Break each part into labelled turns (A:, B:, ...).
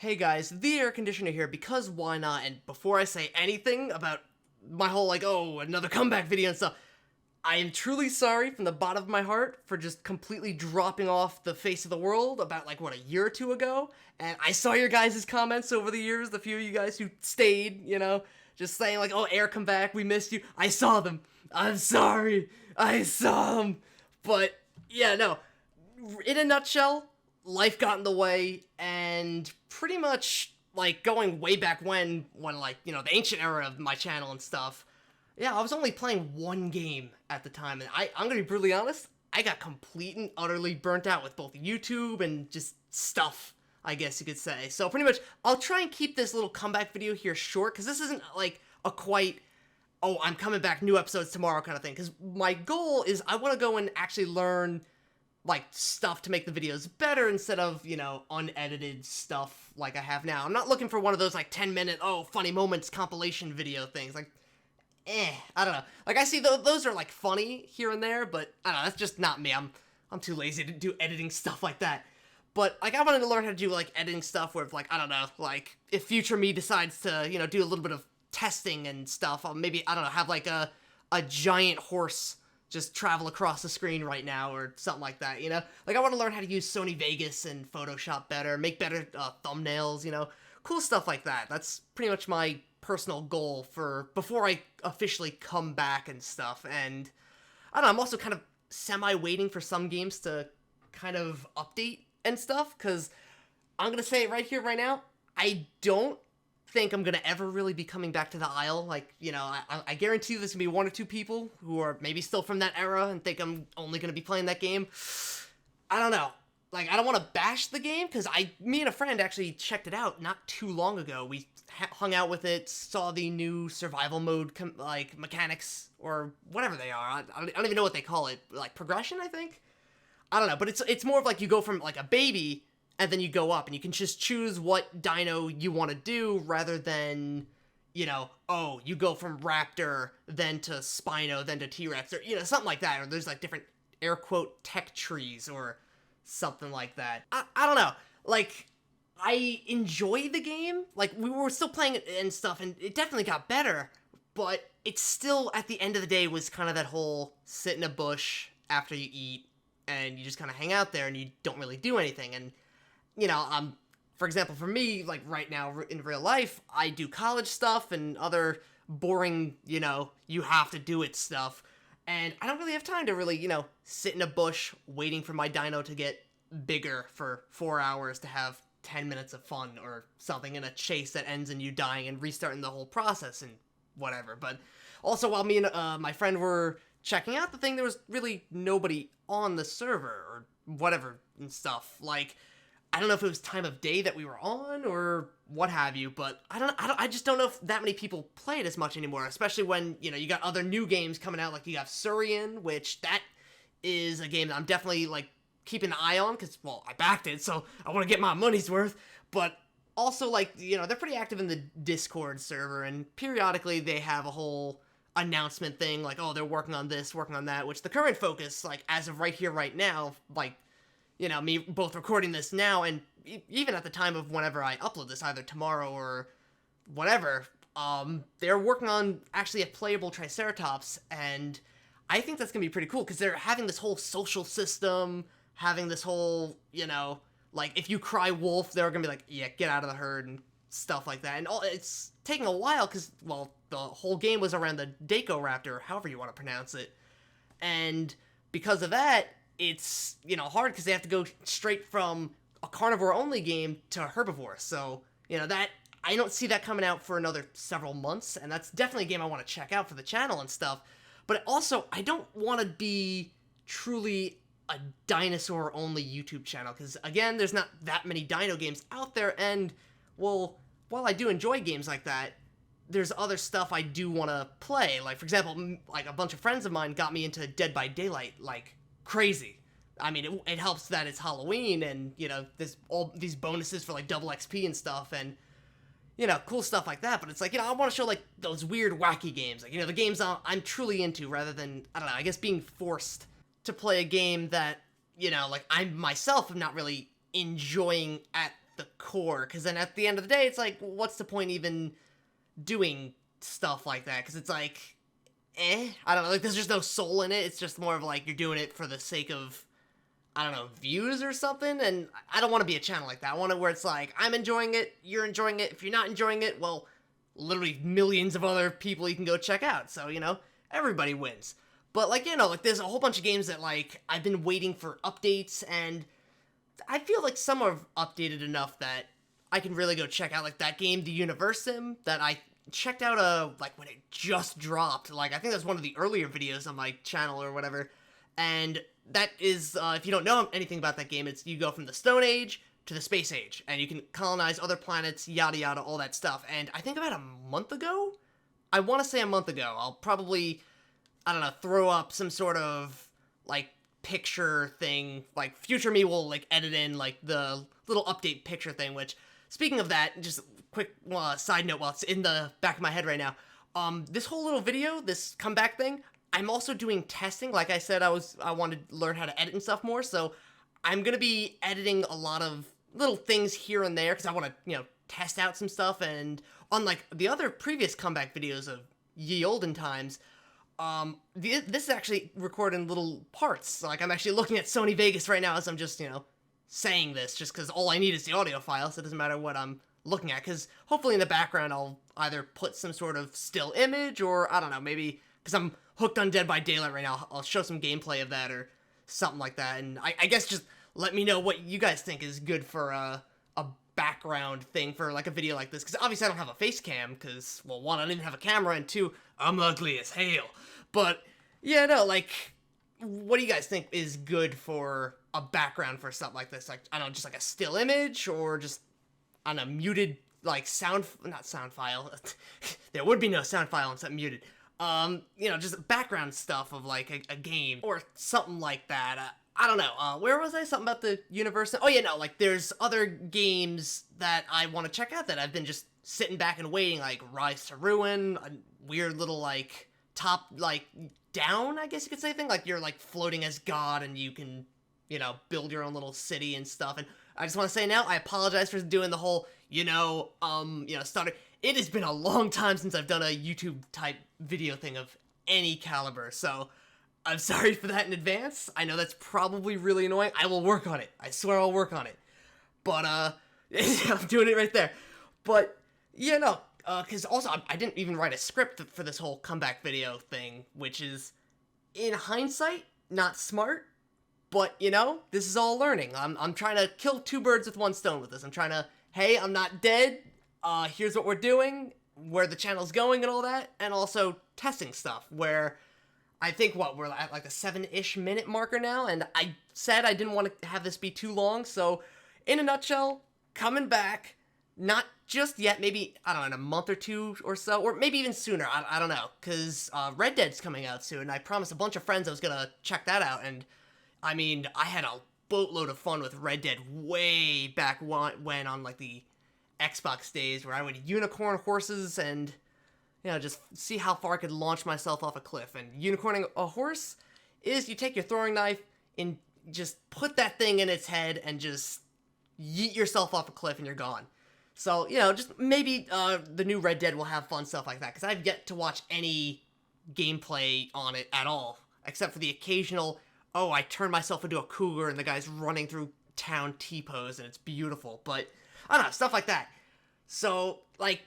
A: Hey guys, the air conditioner here because why not? And before I say anything about my whole oh, another comeback video and stuff, I am truly sorry from the bottom of my heart for just completely dropping off the face of the world about a year or two ago. And I saw your guys' comments over the years, the few of you guys who stayed, just saying oh, air, come back, we missed you. I saw them. I'm sorry. I saw them. But yeah, no. In a nutshell, life got in the way, and pretty much going way back when the ancient era of my channel and stuff. Yeah, I was only playing one game at the time, and I'm gonna be brutally honest, I got complete and utterly burnt out with both YouTube and just stuff, I guess you could say. So pretty much, I'll try and keep this little comeback video here short, because this isn't a quite, oh, I'm coming back, new episodes tomorrow kind of thing, because my goal is I want to go and actually learn stuff to make the videos better instead of, unedited stuff like I have now. I'm not looking for one of those 10-minute, oh, funny moments compilation video things. I don't know. I see those are funny here and there, but I don't know, that's just not me. I'm too lazy to do editing stuff like that. But I wanted to learn how to do editing stuff where if I don't know, if future me decides to, do a little bit of testing and stuff, I'll maybe, I don't know, have a giant horse just travel across the screen right now or something like that, I want to learn how to use Sony Vegas and Photoshop better, make better thumbnails, cool stuff like that. That's pretty much my personal goal for before I officially come back and stuff. And I don't know, I'm also kind of semi-waiting for some games to kind of update and stuff, because I'm going to say it right here, right now, I don't think I'm gonna ever really be coming back to the Isle. I guarantee you there's gonna be one or two people who are maybe still from that era and think I'm only gonna be playing that game. I don't know. I don't want to bash the game, because me and a friend actually checked it out not too long ago. We hung out with it, saw the new survival mode mechanics or whatever they are. I don't even know what they call it. Progression, I think. I don't know, but it's more of you go from a baby, and then you go up, and you can just choose what dino you want to do, rather than, oh, you go from Raptor, then to Spino, then to T-Rex, or, something like that. Or there's, different, air quote, tech trees, or something like that. I don't know. I enjoy the game. We were still playing it and stuff, and it definitely got better, but it still, at the end of the day, was kind of that whole sit in a bush after you eat, and you just kind of hang out there, and you don't really do anything, and for example, for me, right now in real life, I do college stuff and other boring, you have to do it stuff. And I don't really have time to really, sit in a bush waiting for my dino to get bigger for 4 hours to have 10 minutes of fun or something in a chase that ends in you dying and restarting the whole process and whatever. But also, while me and my friend were checking out the thing, there was really nobody on the server or whatever and stuff. I don't know if it was time of day that we were on or what have you, but I just don't know if that many people play it as much anymore, especially when, you got other new games coming out, you have Surian, which that is a game that I'm definitely, keeping an eye on, because, well, I backed it, so I want to get my money's worth, but also, they're pretty active in the Discord server, and periodically they have a whole announcement thing, oh, they're working on this, working on that, which the current focus, as of right here, right now, me both recording this now, and even at the time of whenever I upload this, either tomorrow or whatever, they're working on actually a playable Triceratops, and I think that's gonna be pretty cool, because they're having this whole social system, having this whole, if you cry wolf, they're gonna be yeah, get out of the herd, and stuff like that, and it's taking a while, because, well, the whole game was around the Daco-Raptor, however you want to pronounce it, and because of that, it's, hard, because they have to go straight from a carnivore-only game to a herbivore, so, that, I don't see that coming out for another several months, and that's definitely a game I want to check out for the channel and stuff, but also, I don't want to be truly a dinosaur-only YouTube channel, because, again, there's not that many dino games out there, and, well, while I do enjoy games like that, there's other stuff I do want to play, for example, a bunch of friends of mine got me into Dead by Daylight, crazy. I mean, it helps that it's Halloween, and, there's all these bonuses for, double XP and stuff, and, cool stuff like that, but it's I want to show, those weird, wacky games, the games I'm truly into, rather than, I don't know, I guess being forced to play a game that, I myself am not really enjoying at the the core, because then at the end of the day, it's like, what's the point even doing stuff like that? Because it's like, I don't know, like, there's just no soul in it. It's just more of like, you're doing it for the sake of, I don't know, views or something, and I don't want to be a channel like that. I want it where it's like, I'm enjoying it, you're enjoying it. If you're not enjoying it, well, literally millions of other people you can go check out, so, you know, everybody wins. But, like, you know, like, there's a whole bunch of games that, like, I've been waiting for updates, and I feel like some are updated enough that I can really go check out, like, that game, The Universim, that I checked out, like, when it just dropped. Like, I think that was one of the earlier videos on my channel or whatever, and that is, if you don't know anything about that game, it's you go from the Stone Age to the Space Age, and you can colonize other planets, yada yada, all that stuff. And I think about a month ago, I want to say a month ago, I'll probably, I don't know, throw up some sort of, like, picture thing, like, future me will, like, edit in, like, the little update picture thing, which, speaking of that, just quick side note while it's in the back of my head right now, this whole little video, this comeback thing, I'm also doing testing. Like I said, I wanted to learn how to edit and stuff more, so I'm gonna be editing a lot of little things here and there, because I want to, you know, test out some stuff, and unlike the other previous comeback videos of ye olden times, this is actually recorded in little parts. Like, I'm actually looking at Sony Vegas right now as I'm just, you know, saying this, just because all I need is the audio file, so it doesn't matter what I'm looking at, because hopefully in the background I'll either put some sort of still image, or, I don't know, maybe, because I'm hooked on Dead by Daylight right now, I'll show some gameplay of that, or something like that, and I guess just let me know what you guys think is good for a background thing for, like, a video like this, because obviously I don't have a face cam, because, well, one, I don't even have a camera, and two, I'm ugly as hell. But, yeah, no, like, what do you guys think is good for a background for something like this? Like, I don't know, just like a still image, or just on a muted, like, not sound file, there would be no sound file unless I'm muted, you know, just background stuff of, like, a game, or something like that. I don't know, where was I? Something about the universe? Oh, yeah, no, like, there's other games that I want to check out that I've been just sitting back and waiting, like Rise to Ruin, a weird little, like, top, like, down, I guess you could say, thing, like, you're, like, floating as God, and you can, you know, build your own little city and stuff, and I just want to say now, I apologize for doing the whole, you know, starter. It has been a long time since I've done a YouTube-type video thing of any caliber, so I'm sorry for that in advance. I know that's probably really annoying. I will work on it. I swear I'll work on it. But, I'm doing it right there. But, yeah, no, because also, I didn't even write a script for this whole comeback video thing, which is, in hindsight, not smart, but, you know, this is all learning. I'm trying to kill two birds with one stone with this. I'm trying to, hey, I'm not dead, here's what we're doing, where the channel's going and all that, and also testing stuff, where I think, we're at like the 7-ish minute marker now, and I said I didn't want to have this be too long, so in a nutshell, coming back, not just yet, maybe, I don't know, in a month or two or so, or maybe even sooner, I don't know, because Red Dead's coming out soon, and I promised a bunch of friends I was gonna check that out, and, I mean, I had a boatload of fun with Red Dead way back when on, like, the Xbox days, where I would unicorn horses and, you know, just see how far I could launch myself off a cliff. And unicorning a horse is you take your throwing knife and just put that thing in its head and just yeet yourself off a cliff and you're gone. So, you know, just maybe the new Red Dead will have fun stuff like that, because I've yet to watch any gameplay on it at all, except for the occasional, oh, I turned myself into a cougar and the guy's running through town T-pose and it's beautiful. But, I don't know, stuff like that. So, like,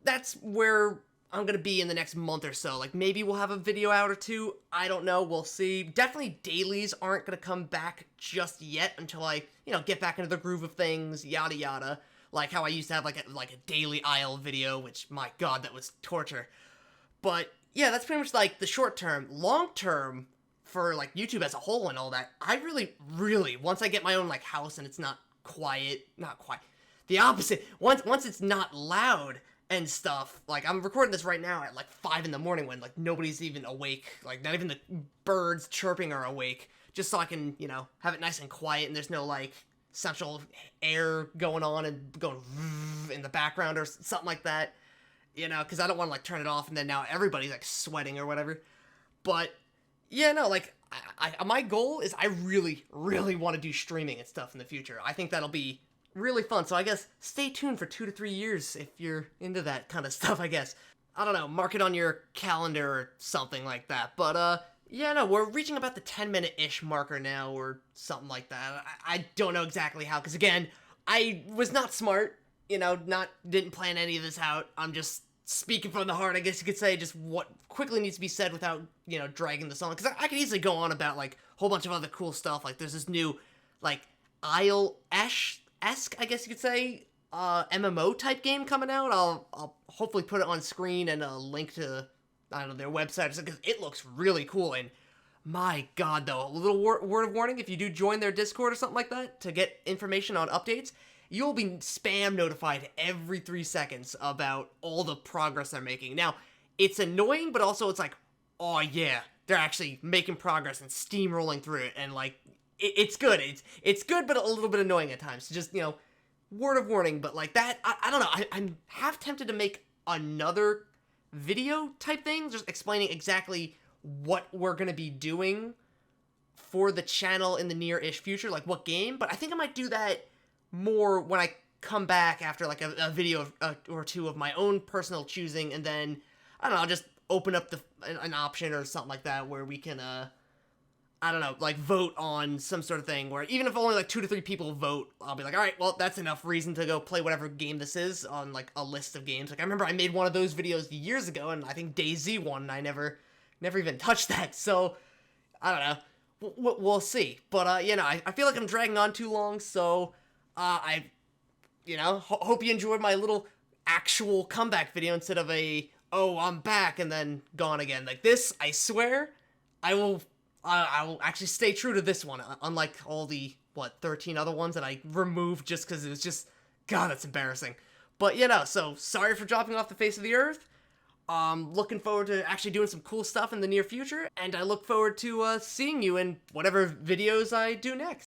A: that's where I'm gonna be in the next month or so. Like, maybe we'll have a video out or two. I don't know. We'll see. Definitely dailies aren't gonna come back just yet until I, you know, get back into the groove of things, yada yada. Like how I used to have like a daily Isle video, which, my god, that was torture. But, yeah, that's pretty much, like, the short term. Long term, for, like, YouTube as a whole and all that, I really, once I get my own, like, house and it's not quiet, the opposite, once it's not loud and stuff, like, I'm recording this right now at, like, 5 in the morning when, like, nobody's even awake, like, not even the birds chirping are awake, just so I can, you know, have it nice and quiet and there's no, like, central air going on and going in the background or something like that, you know, because I don't want to, like, turn it off and then now everybody's, like, sweating or whatever. But, yeah, no, like, my goal is I really want to do streaming and stuff in the future. I think that'll be really fun. So I guess stay tuned for 2 to 3 years if you're into that kind of stuff, I guess. I don't know, mark it on your calendar or something like that. But, yeah, no, we're reaching about the 10-minute-ish marker now or something like that. I don't know exactly how, because again, I was not smart, didn't plan any of this out. I'm just speaking from the heart, I guess you could say, just what quickly needs to be said without, dragging this on. Because I could easily go on about, like, a whole bunch of other cool stuff. Like, there's this new, like, Isle-esque, I guess you could say, MMO type game coming out. I'll hopefully put it on screen and a link to, I don't know, their website or something, because it looks really cool. And my god, though, a little word of warning, if you do join their Discord or something like that to get information on updates, you'll be spam notified every 3 seconds about all the progress they're making. Now, it's annoying, but also it's like, oh yeah, they're actually making progress and steamrolling through it, and like, it's good. It's good, but a little bit annoying at times. Just, word of warning, but like that, I don't know, I'm half tempted to make another video type thing, just explaining exactly what we're gonna be doing for the channel in the near-ish future, like what game, but I think I might do that more when I come back after like a video or two of my own personal choosing, and then, I don't know, I'll just open up an option or something like that where we can, I don't know, like, vote on some sort of thing where even if only, like, 2 to 3 people vote, I'll be like, alright, well, that's enough reason to go play whatever game this is on, like, a list of games. Like, I remember I made one of those videos years ago, and I think DayZ won, and I never even touched that, so, I don't know. We'll see. But, I feel like I'm dragging on too long, so, I, hope you enjoyed my little actual comeback video instead of a, oh, I'm back, and then gone again. Like, this, I swear, I will actually stay true to this one, unlike all the, 13 other ones that I removed just because it was just, god, that's embarrassing. But, so, sorry for dropping off the face of the earth. Looking forward to actually doing some cool stuff in the near future, and I look forward to, seeing you in whatever videos I do next.